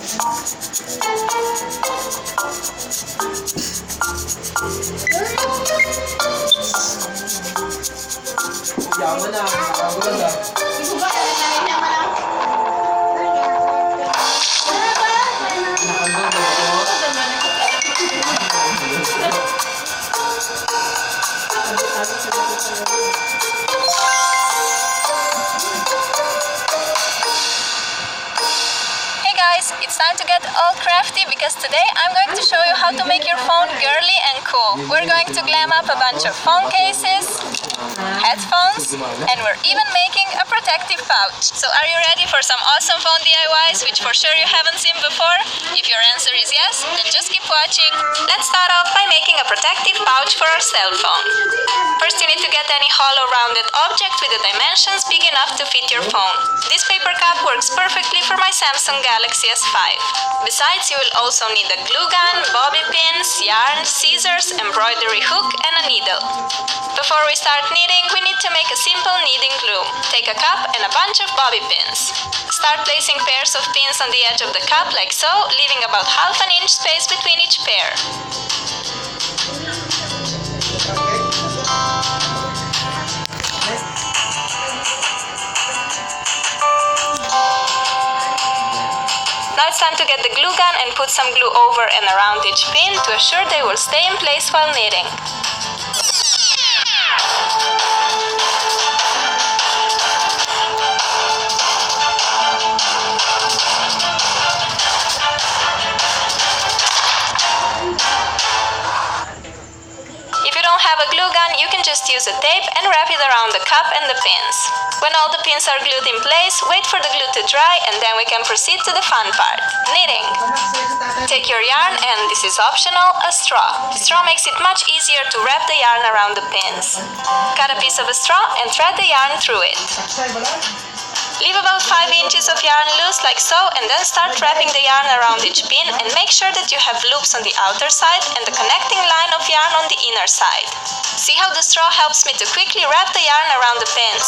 Yaman na, maganda. Hey guys, it's time to get all crafty because today I'm going to show you how to make your phone girly and cool. We're going to glam up a bunch of phone cases, headphones, and we're even making a protective pouch. So are you ready for some awesome phone DIYs which for sure you haven't seen before? If your answer is yes, then just keep watching. Let's start off by making a protective pouch for our cell phone. First you need to get any hollow rounded object with the dimensions big enough to fit your phone. This paper cup works perfectly for my Samsung Galaxy S5. Besides, you will also need a glue gun, bobby pins, yarn, scissors, embroidery hook, and a needle. Before we start knitting, we need to make a simple kneading glue. Take a cup and a bunch of bobby pins. Start placing pairs of pins on the edge of the cup like so, leaving about ½ inch space between each pair. Now it's time to get the glue gun and put some glue over and around each pin to assure they will stay in place while knitting. If you don't have a glue gun, you can just use a tape and wrap it around the cup and the pins. When all the pins are glued in place, wait for the glue to dry and then we can proceed to the fun part, knitting. Take your yarn and, this is optional, a straw. The straw makes it much easier to wrap the yarn around the pins. Cut a piece of a straw and thread the yarn through it. Leave about 5 inches of yarn loose like so and then start wrapping the yarn around each pin and make sure that you have loops on the outer side and the connecting line of yarn on the inner side. See how the straw helps me to quickly wrap the yarn around the pins.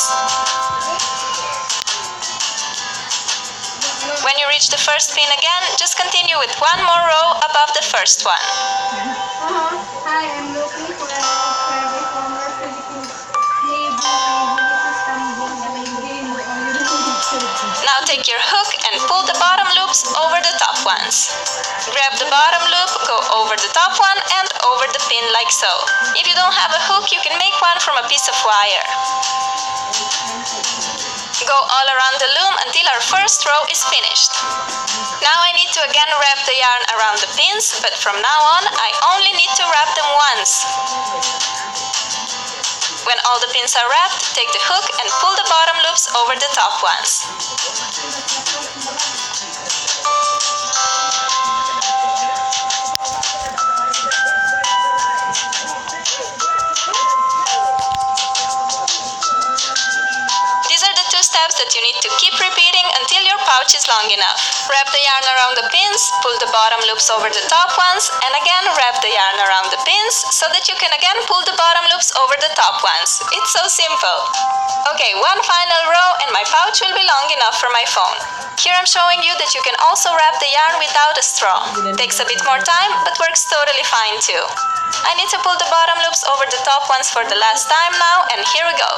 When you reach the first pin again, just continue with one more row above the first one. Hi, I'm looking for a private former Philippine Now take your hook and pull the bottom loops over the top ones. Grab the bottom loop, go over the top one and over the pin like so. If you don't have a hook, you can make one from a piece of wire. Go all around the loom until our first row is finished. Now I need to again wrap the yarn around the pins, but from now on I only need to wrap them once. When all the pins are wrapped, take the hook and pull the bottom loops over the top ones. These are the 2 steps that you need to keep repeating until your pouch is long enough. Wrap the yarn around the pins, pull the bottom loops over the top ones, and again wrap the yarn around the pins so that you can again pull the bottom loops over the top ones. It's so simple. Okay, one final row and my pouch will be long enough for my phone. Here I'm showing you that you can also wrap the yarn without a straw. Takes a bit more time, but works totally fine too. I need to pull the bottom loops over the top ones for the last time now, and here we go.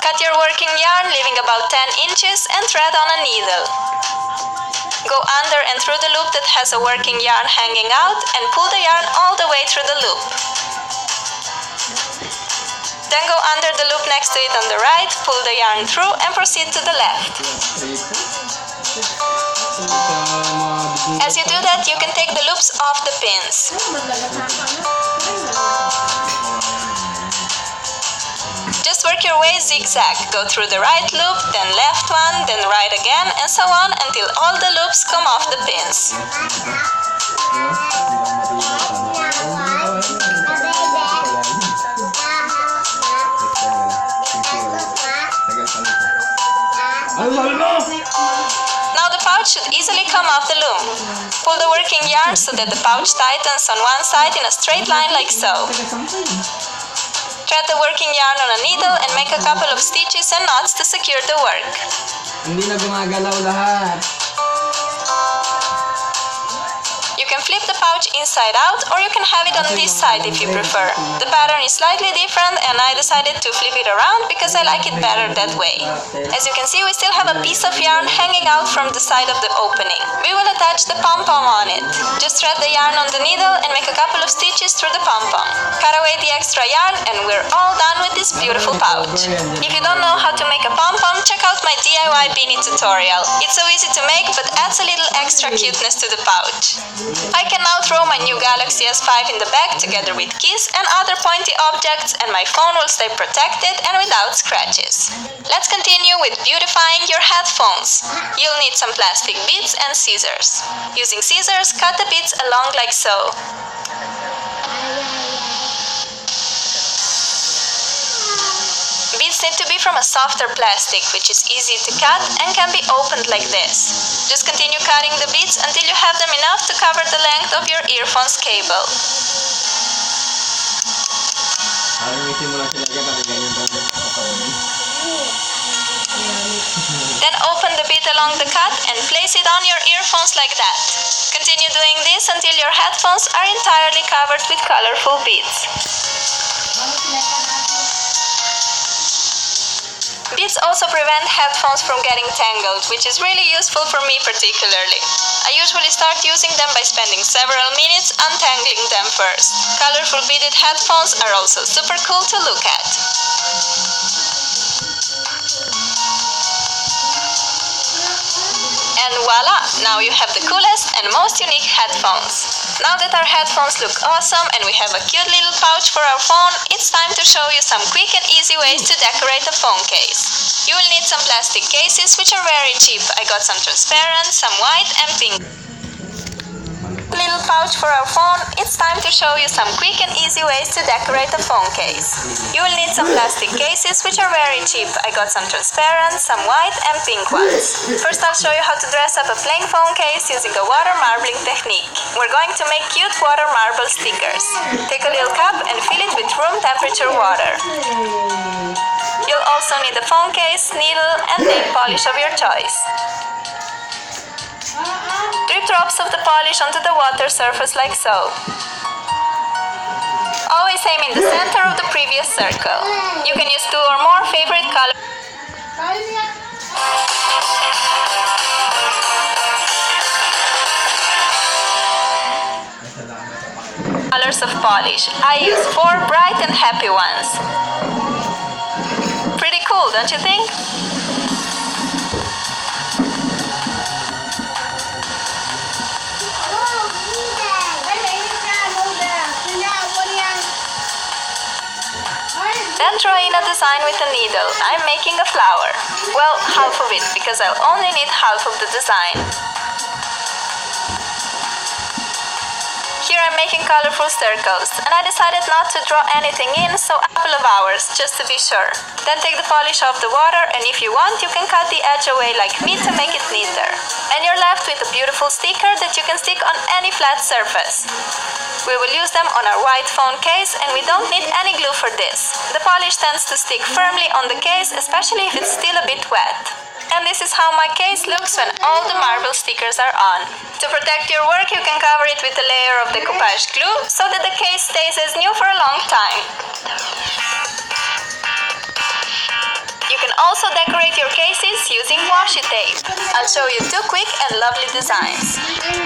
Cut your working yarn, leaving about 10 inches, and thread on a needle. Go under and through the loop that has a working yarn hanging out, and pull the yarn all the way through the loop. Then go under the loop next to it on the right, pull the yarn through, and proceed to the left. As you do that, you can take the loops off the pins. Just work your way zigzag. Go through the right loop, then left one, then right again, and so on until all the loops come off the pins. Now the pouch should easily come off the loom. Pull the working yarn so that the pouch tightens on one side in a straight line like so. Thread the working yarn on a needle and make a couple of stitches and knots to secure the work. Hindi na gumagalaw lahat. You can flip the pouch inside out, or you can have it on this side if you prefer. The pattern is slightly different and I decided to flip it around because I like it better that way. As you can see, we still have a piece of yarn hanging out from the side of the opening. We will attach the pom-pom on it. Just thread the yarn on the needle and make a couple of stitches through the pom-pom. Cut away the extra yarn and we're all done with this beautiful pouch. If you don't know how to make a pom-pom, check out my DIY beanie tutorial. It's so easy to make but adds a little extra cuteness to the pouch. I can now throw my new Galaxy S5 in the bag together with keys and other pointy objects, and my phone will stay protected and without scratches. Let's continue with beautifying your headphones. You'll need some plastic beads and scissors. Using scissors, cut the beads along like so. Beads need to be from a softer plastic, which is easy to cut and can be opened like this. Just continue cutting the beads until you have them enough to cover the length of your earphone's cable. Then open the bead along the cut and place it on your earphones like that. Continue doing this until your headphones are entirely covered with colorful beads. Beads also prevent headphones from getting tangled, which is really useful for me particularly. I usually start using them by spending several minutes untangling them first. Colorful beaded headphones are also super cool to look at. And voila! Now you have the coolest and most unique headphones. Now that our headphones look awesome and we have a cute little pouch for our phone, it's time to show you some quick and easy ways to decorate a phone case. You will need some plastic cases, which are very cheap. I got some transparent, some white and pink. Little pouch for our phone, it's time to show you some quick and easy ways to decorate a phone case. You will need some plastic cases, which are very cheap. I got some transparent, some white and pink ones. First I'll show you how to dress up a plain phone case using a water marbling technique. We're going to make cute water marble stickers. Take a little cup and fill it with room temperature water. You'll also need a phone case, needle and nail polish of your choice. Drip drops of the polish onto the water surface like so. Always aim in the center of the previous circle. You can use 2 or more favorite colors of polish. I use 4 bright and happy ones. Pretty cool, don't you think? Then draw in a design with a needle. I'm making a flower. Well, half of it, because I'll only need half of the design. Here I'm making colorful circles, and I decided not to draw anything in, so a couple of hours, just to be sure. Then take the polish off the water, and if you want, you can cut the edge away like me to make it neater. And you're left with a beautiful sticker that you can stick on any flat surface. We will use them on our white phone case, and we don't need any glue for this. The polish tends to stick firmly on the case, especially if it's still a bit wet. And this is how my case looks when all the marble stickers are on. To protect your work, you can cover it with a layer of decoupage glue so that the case stays as new for a long time. You can also decorate your cases using washi tape. I'll show you 2 quick and lovely designs.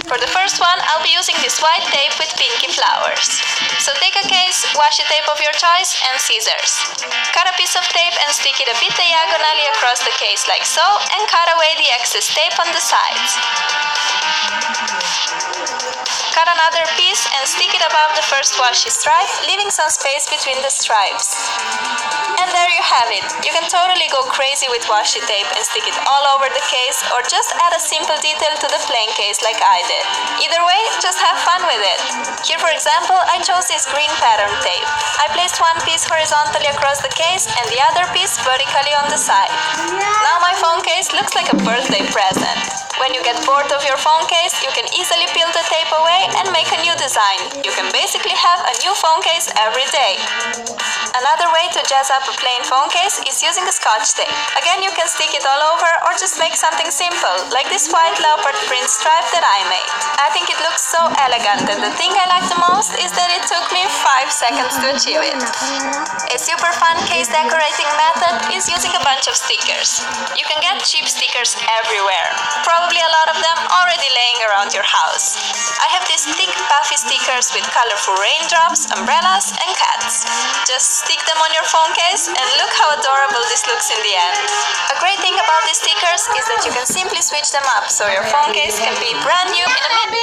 For the first one, I'll be using this white tape with pinky flowers. So take a case, washi tape of your choice, and scissors. Cut a piece of tape and stick it a bit diagonally across the case like so, and cut away the excess tape on the sides. Cut another piece and stick it above the first washi stripe, leaving some space between the stripes. And there you have it. You can totally go crazy with washi tape and stick it all over the case, or just add a simple detail to the plain case like I did. Either way, just have fun with it. Here for example, I chose this green pattern tape. I placed one piece horizontally across the case and the other piece vertically on the side. Now my phone case looks like a birthday present. When you get bored of your phone case, you can easily peel the tape away away and make a new design. You can basically have a new phone case every day. Another way to jazz up a plain phone case is using a scotch tape. Again, you can stick it all over or just make something simple, like this white leopard print stripe that I made. I think it looks so elegant, and the thing I like the most is that it took me 5 seconds to achieve it. A super fun case decorating method is using a bunch of stickers. You can get cheap stickers everywhere, probably a lot of them already laying around your house. I have these thick puffy stickers with colorful raindrops, umbrellas, and cats. Just stick them on your phone case and look how adorable this looks in the end. A great thing about these stickers is that you can simply switch them up so your phone case can be brand new in a minute.